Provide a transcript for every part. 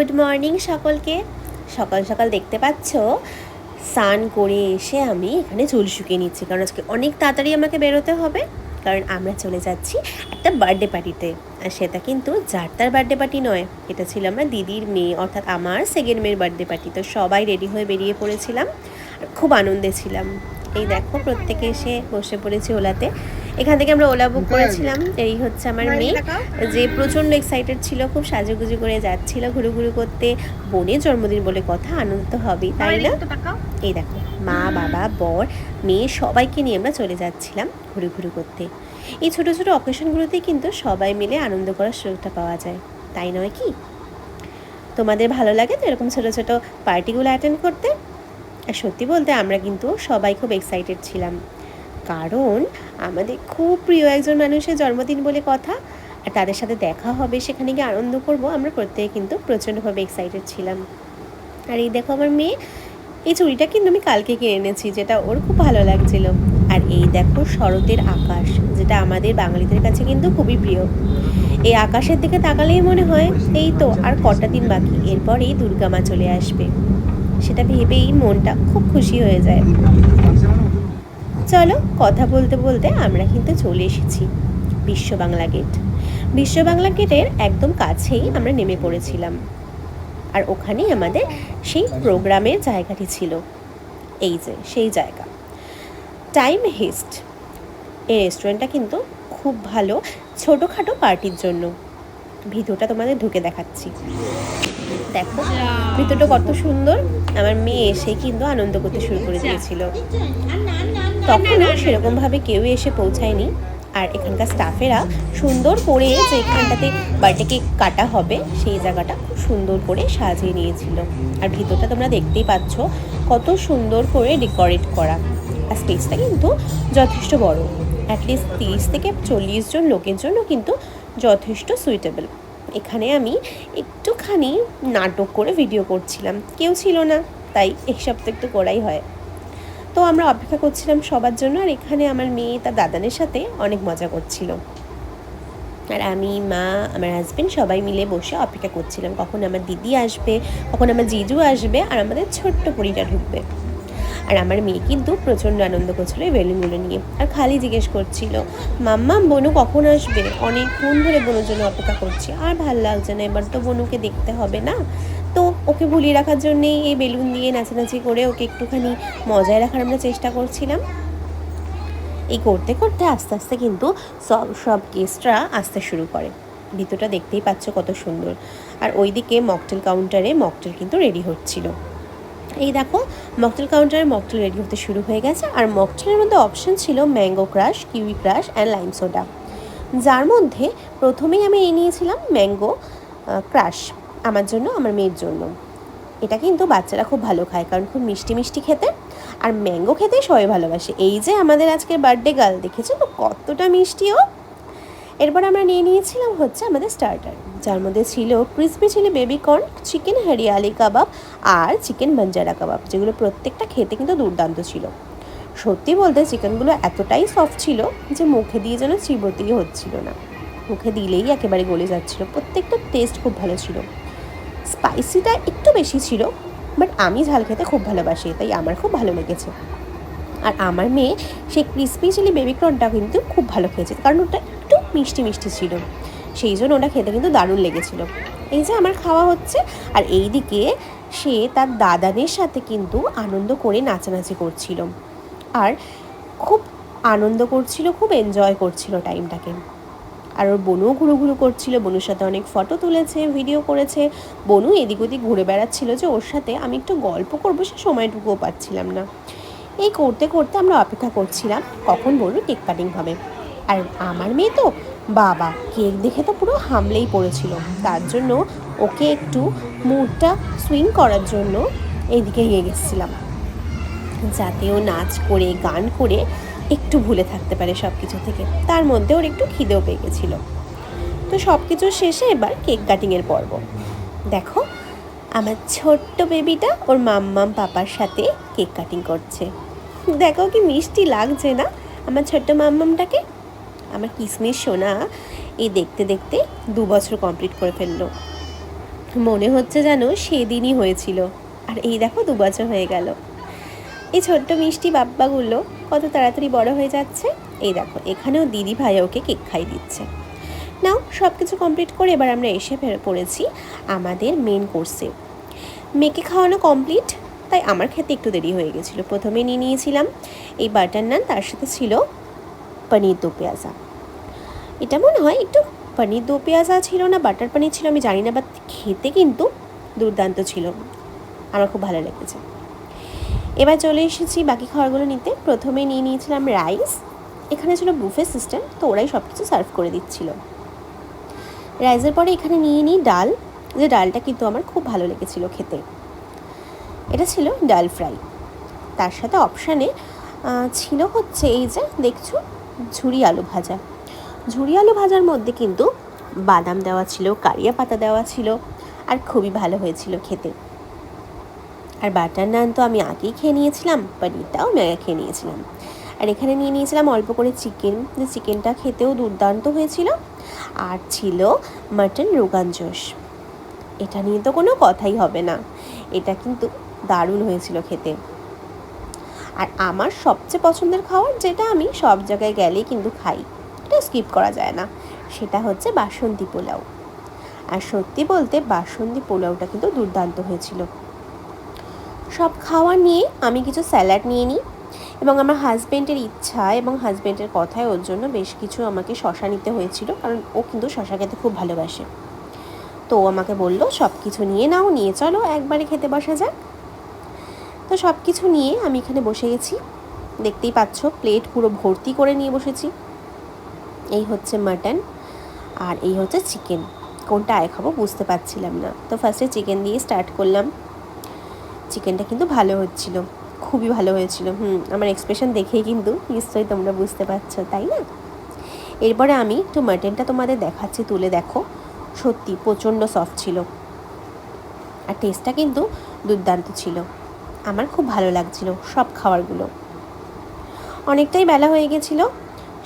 Good morning সকলকে। সকাল সকাল দেখতে পাচ্ছ স্নান করে এসে আমি এখানে চুল শুকিয়ে নিচ্ছি, কারণ আজকে অনেক তাড়াতাড়ি আমাকে বেরোতে হবে, কারণ আমরা চলে যাচ্ছি একটা বার্থডে পার্টিতে। আর সেটা কিন্তু যার তার বার্থডে পার্টি নয়, এটা ছিল আমার দিদির মেয়ে, অর্থাৎ আমার সেকেন্ড মেয়ের বার্থডে পার্টি। তো সবাই রেডি হয়ে বেরিয়ে পড়েছিলাম আর খুব আনন্দে ছিলাম। এই দেখো প্রত্যেকে এসে বসে পড়েছি ওলাতে। এখান থেকে আমরা ওলা বুক করেছিলাম। এই হচ্ছে আমার মেয়ে, যে প্রচণ্ড এক্সাইটেড ছিল, খুব সাজুগুজু করে যাচ্ছিল ঘুরু ঘুরু করতে। বোনের জন্মদিন বলে কথা, আনন্দ তো হবেই, তাই না? এই দেখো মা বাবা বর মেয়ে সবাইকে নিয়ে আমরা চলে যাচ্ছিলাম ঘুরু ঘুরু করতে। এই ছোটো ছোটো অকেশনগুলোতেই কিন্তু সবাই মিলে আনন্দ করার সুযোগটা পাওয়া যায়, তাই নয় কি? তোমাদের ভালো লাগে তো এরকম ছোটো ছোটো পার্টিগুলো অ্যাটেন্ড করতে? আর সত্যি বলতে আমরা কিন্তু সবাই খুব এক্সাইটেড ছিলাম, কারণ আমাদের খুব প্রিয় একজন মানুষের জন্মদিন বলে কথা, আর তাদের সাথে দেখা হবে, সেখানে গিয়ে আনন্দ করব। আমরা প্রত্যেকে কিন্তু প্রচণ্ডভাবে এক্সাইটেড ছিলাম। আর এই দেখো আমার মেয়ে, এই চুড়িটা কিন্তু আমি কালকে কিনে এনেছি, যেটা ওর খুব ভালো লাগছিল। আর এই দেখো শরতের আকাশ, যেটা আমাদের বাঙালিদের কাছে কিন্তু খুবই প্রিয়। এই আকাশের দিকে তাকালেই মনে হয় এই তো আর কটা দিন বাকি, এরপরেই দুর্গা মা চলে আসবে। সেটা ভেবেই মনটা খুব খুশি হয়ে যায়। চলো কথা বলতে বলতে আমরা কিন্তু চলে এসেছি বিশ্ব বাংলা গেট। বিশ্ব বাংলা গেটের একদম কাছেই আমরা নেমে পড়েছিলাম, আর ওখানেই আমাদের সেই প্রোগ্রামের জায়গাটি ছিল। এই যে সেই জায়গা, টাইম হেস্ট। এই রেস্টুরেন্টটা কিন্তু খুব ভালো ছোটোখাটো পার্টির জন্য। ভিতরটা তোমাদের ঢুকে দেখাচ্ছি, দেখো ভিতরটা কত সুন্দর। আমার মেয়ে এসে কিন্তু আনন্দ করতে শুরু করে দিয়েছিল। তখনও সেরকমভাবে কেউ এসে পৌঁছায়নি, আর এখানকার স্টাফেরা সুন্দর করে যে এখানটাতে বার্থডে কেক কাটা হবে সেই জায়গাটা খুব সুন্দর করে সাজিয়ে নিয়েছিল। আর ভিতরটা তোমরা দেখতেই পাচ্ছ কত সুন্দর করে ডেকোরেট করা। আর স্পেসটা কিন্তু যথেষ্ট বড়, অ্যাটলিস্ট 30 থেকে 40 জন লোকের জন্য কিন্তু যথেষ্ট সুইটেবল। এখানে আমি একটুখানি নাটক করে ভিডিও করছিলাম, কেউ ছিল না, তাই এইসব তো একটু করাই হয়। তো আমরা অপেক্ষা করছিলাম সবার জন্য, আর এখানে আমার মেয়ে তার দাদানের সাথে অনেক মজা করছিল। আর আমি, মা, আমার হাজব্যান্ড সবাই মিলে বসে অপেক্ষা করছিলাম কখন আমার দিদি আসবে, কখন আমার জিজু আসবে, আর আমাদের ছোট্ট পরিটা ঢুকবে। আর আমার মেয়ে কিন্তু প্রচণ্ড আনন্দ করছিল এই বেলুনগুলো নিয়ে, আর খালি জিজ্ঞেস করছিল মাম্মা বনু কখন আসবে, অনেকক্ষণ ধরে বনুর জন্য অপেক্ষা করছি, আর ভাল লাগছে না, এবার তো বনুকে দেখতে হবে না। তো ওকে ভুলিয়ে রাখার জন্যেই এই বেলুন দিয়ে নাচানাচি করে ওকে একটুখানি মজায় রাখার আমরা চেষ্টা করছিলাম। এই করতে করতে আস্তে আস্তে কিন্তু সব গেস্টরা আসতে শুরু করে। ভিতরটা দেখতেই পাচ্ছ কত সুন্দর। আর ওইদিকে মকটেল কাউন্টারে মকটেল কিন্তু রেডি হচ্ছিল। এই দেখো মকটেল কাউন্টারে মকটেল রেডি হতে শুরু হয়ে গেছে। আর মকটেলের মধ্যে অপশান ছিল mango crush, kiwi crush and lime soda, যার মধ্যে প্রথমেই আমি নিয়েছিলাম ম্যাঙ্গো ক্রাশ আমার জন্য, আমার মেয়ের জন্য। এটা কিন্তু বাচ্চারা খুব ভালো খায়, কারণ খুব মিষ্টি মিষ্টি খেতে, আর ম্যাঙ্গো খেতে সবাই ভালোবাসে। এই যে আমাদের আজকের বার্থডে গার্ল, দেখেছো তো কতটা মিষ্টিও। এরপর আমরা নিয়েছিলাম হচ্ছে আমাদের স্টার্টার, যার মধ্যে ছিল crispy chilli baby corn, chicken hariyali kebab আর চিকেন বাঞ্জারা কাবাব, যেগুলো প্রত্যেকটা খেতে কিন্তু দুর্দান্ত ছিল। সত্যি বলতে চিকেনগুলো এতটাই সফট ছিল যে মুখে দিয়ে যেন চিবোতেই হচ্ছিল না, মুখে দিলেই একেবারে গলে যাচ্ছিল। প্রত্যেকটা টেস্ট খুব ভালো ছিল। স্পাইসিটা একটু বেশি ছিল, বাট আমি ঝাল খেতে খুব ভালোবাসি, তাই আমার খুব ভালো লেগেছে। আর আমার মেয়ে সেই ক্রিসপি চিলি বেবি কর্নটা কিন্তু খুব ভালো খেয়েছে, কারণ ওটা একটু মিষ্টি মিষ্টি ছিল, সেই জন্য ওটা খেতে কিন্তু দারুণ লেগেছিল। এই যে আমার খাওয়া হচ্ছে, আর এই দিকে সে তার দাদাদের সাথে কিন্তু আনন্দ করে নাচানাচি করছিল, আর খুব আনন্দ করছিল, খুব এনজয় করছিল টাইমটাকে। আর ওর বনুও ঘুরু ঘুরু করছিল, বনুর সাথে অনেক ফটো তুলেছে, ভিডিও করেছে। বনু এদিক ওদিক ঘুরে বেড়াচ্ছিল যে ওর সাথে আমি একটু গল্প করবো, সে সময়টুকুও পাচ্ছিলাম না। এই করতে করতে আমরা অপেক্ষা করছিলাম কখন বনু কেক কাটিং হবে। আর আমার মেয়ে তো বাবা কেক দেখে তো পুরো হামলেই পড়েছিল, তার জন্য ওকে একটু মুডটা সুইং করার জন্য এইদিকে নিয়ে গেছিলাম, যাতে ও নাচ করে গান করে একটু ভুলে থাকতে পারে সব কিছু থেকে। তার মধ্যে ওর একটু খিদেও পেয়ে গেছিলো। তো সব কিছু শেষে এবার কেক কাটিংয়ের পর্ব। দেখো আমার ছোট্ট বেবিটা ওর মাম্মাম পাপার সাথে কেক কাটিং করছে। দেখো কি মিষ্টি লাগছে না আমার ছোট্ট মাম্মামটাকে। আমার কিসমিস সোনা এই দেখতে দেখতে 2 বছর কমপ্লিট করে ফেললো। মনে হচ্ছে যেন সেদিনই হয়েছিল। আর এই দেখো 2 বছর হয়ে গেল। এই ছোট্ট মিষ্টি বাব্বাগুলো কত তাড়াতাড়ি বড় হয়ে যাচ্ছে। এই দেখো এখানেও দিদি ভাই ওকে কেক খাই দিচ্ছে। নাও সব কিছু কমপ্লিট করে এবার আমরা এসে পড়েছি আমাদের মেন কোর্সে। মেয়েকে খাওয়ানো কমপ্লিট, তাই আমার খেতে একটু দেরি হয়ে গেছিলো। প্রথমে নিয়ে নিয়েছিলাম এই বাটার নান, তার সাথে ছিল পনির দো পেঁয়াজা। এটা মনে হয় একটু পনির দো পেঁয়াজা ছিল না বাটার পনির ছিল আমি জানি না, বাট খেতে কিন্তু দুর্দান্ত ছিল, আমার খুব ভালো লেগেছে। এবার চলে এসেছি বাকি খাবারগুলো নিতে। প্রথমে নিয়ে নিয়েছিলাম রাইস। এখানে ছিল বুফে সিস্টেম, তো ওরাই সব কিছু সার্ভ করে দিচ্ছিল। রাইসের পরে এখানে নিয়ে নিই ডাল, যে ডালটা কিন্তু আমার খুব ভালো লেগেছিল খেতে। এটা ছিল ডাল ফ্রাই। তার সাথে অপশানে ছিল হচ্ছে এই যে দেখছো ঝুরি আলু ভাজা। ঝুরি আলু ভাজার মধ্যে কিন্তু বাদাম দেওয়া ছিল, কারিয়া পাতা দেওয়া ছিল, আর খুবই ভালো হয়েছিল খেতে। আর বাটার নান তো আমি আগেই খেয়ে নিয়েছিলাম, পনিরটাও আমি আগে খেয়ে নিয়েছিলাম। আর এখানে নিয়ে নিয়েছিলাম অল্প করে চিকেন, যে চিকেনটা খেতেও দুর্দান্ত হয়েছিল। আর ছিল মাটন রোগান জোশ। এটা নিয়ে তো কোনো কথাই হবে না, এটা কিন্তু দারুণ হয়েছিল খেতে। আর আমার সবচেয়ে পছন্দের খাবার, যেটা আমি সব জায়গায় গেলেই কিন্তু খাই, এটা স্কিপ করা যায় না, সেটা হচ্ছে বাসন্তী পোলাও। আর সত্যি বলতে বাসন্তী পোলাওটা কিন্তু দুর্দান্ত হয়েছিল। সব খাওয়া নিয়ে আমি কিছু স্যালাড নিয়ে নিই, এবং আমার হাজব্যান্ডের ইচ্ছা এবং হাজব্যান্ডের কথায় ওর জন্য বেশ কিছু আমাকে শশা নিতে হয়েছিল, কারণ ও কিন্তু শশা খেতে খুব ভালোবাসে। তো ও আমাকে বললো সব কিছু নিয়ে নাও, নিয়ে চলো একবারে খেতে বসা যাক। তো সব কিছু নিয়ে আমি এখানে বসে গেছি, দেখতেই পাচ্ছ প্লেট পুরো ভর্তি করে নিয়ে বসেছি। এই হচ্ছে মাটন আর এই হচ্ছে চিকেন, কোনটা আয় খাবো বুঝতে পারছিলাম না, তো ফার্স্টে চিকেন দিয়ে স্টার্ট করলাম। চিকেনটা কিন্তু ভালো হচ্ছিল, খুবই ভালো হয়েছিল। আমার এক্সপ্রেশন দেখেই কিন্তু নিশ্চয়ই তোমরা বুঝতে পারছো, তাই না? এরপরে আমি একটু মাটনটা তোমাদের দেখাচ্ছি, তুলে দেখো, সত্যি প্রচণ্ড সফট ছিল, আর টেস্টটা কিন্তু দুর্দান্ত ছিল। আমার খুব ভালো লাগছিল সব খাবারগুলো। অনেকটাই বেলা হয়ে গেছিলো,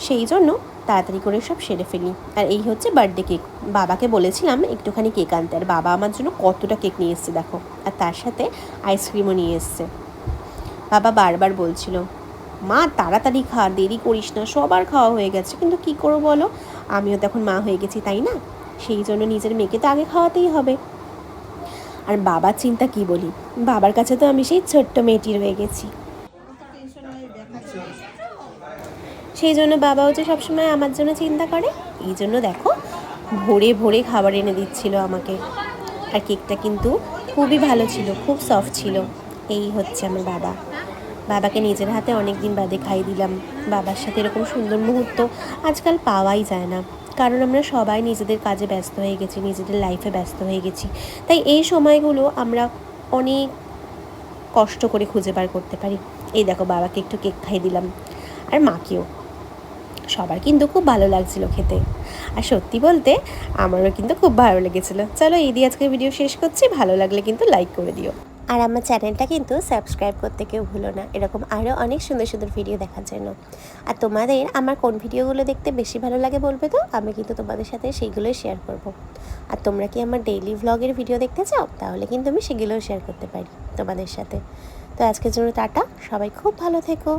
সেই জন্য তাড়াতাড়ি করে সব সেরে ফেলি। আর এই হচ্ছে বার্থডে কেক। বাবাকে বলেছিলাম একটুখানি কেক আনতে, আর বাবা আমার জন্য কতটা কেক নিয়ে এসছে দেখো, আর তার সাথে আইসক্রিমও নিয়ে এসছে। বাবা বারবার বলছিল মা তাড়াতাড়ি খা, দেরি করিস না, সবার খাওয়া হয়ে গেছে। কিন্তু কী করবো বলো, আমিও তো এখন মা হয়ে গেছি, তাই না? সেই জন্য নিজের মেয়েকে তো আগে খাওয়াতেই হবে। আর বাবার চিন্তা কি বলি, বাবার কাছে তো আমি সেই ছোট্ট মেয়েটি রয়ে গেছি। সেই জন্য বাবাও যে সবসময় আমার জন্য চিন্তা করে, এই জন্য দেখো ভোরে ভোরে খাবার এনে দিচ্ছিল আমাকে। আর কেকটা কিন্তু খুবই ভালো ছিল, খুব সফট ছিল। এই হচ্ছে আমার বাবা। বাবাকে নিজের হাতে অনেক দিন বাদে খাইয়ে দিলাম। বাবার সাথে এরকম সুন্দর মুহূর্ত আজকাল পাওয়াই যায় না, কারণ আমরা সবাই নিজেদের কাজে ব্যস্ত হয়ে গেছি, নিজেদের লাইফে ব্যস্ত হয়ে গেছি। তাই এই সময়গুলো আমরা অনেক কষ্ট করে খুঁজে বার করতে পারি। এই দেখো বাবাকে একটু কেক খাইয়ে দিলাম, আর মাকেও। সবার কিন্তু খুব ভালো লাগছিল খেতে, আর সত্যি বলতে আমারও কিন্তু খুব ভালো লেগেছিলো। চলো এই দিয়ে আজকের ভিডিও শেষ করছি, ভালো লাগলে কিন্তু লাইক করে দিও, আর আমার চ্যানেলটা কিন্তু সাবস্ক্রাইব করতে কেউ ভুলো না, এরকম আরও অনেক সুন্দর সুন্দর ভিডিও দেখার জন্য। আর তোমাদের আমার কোন ভিডিওগুলো দেখতে বেশি ভালো লাগে বলবে তো, আমি কিন্তু তোমাদের সাথে সেইগুলোই শেয়ার করব। আর তোমরা কি আমার ডেইলি ভ্লগের ভিডিও দেখতে চাও, তাহলে কিন্তু আমি সেগুলোও শেয়ার করতে পারি তোমাদের সাথে। তো আজকের জন্য টাটা, সবাই খুব ভালো থেকো।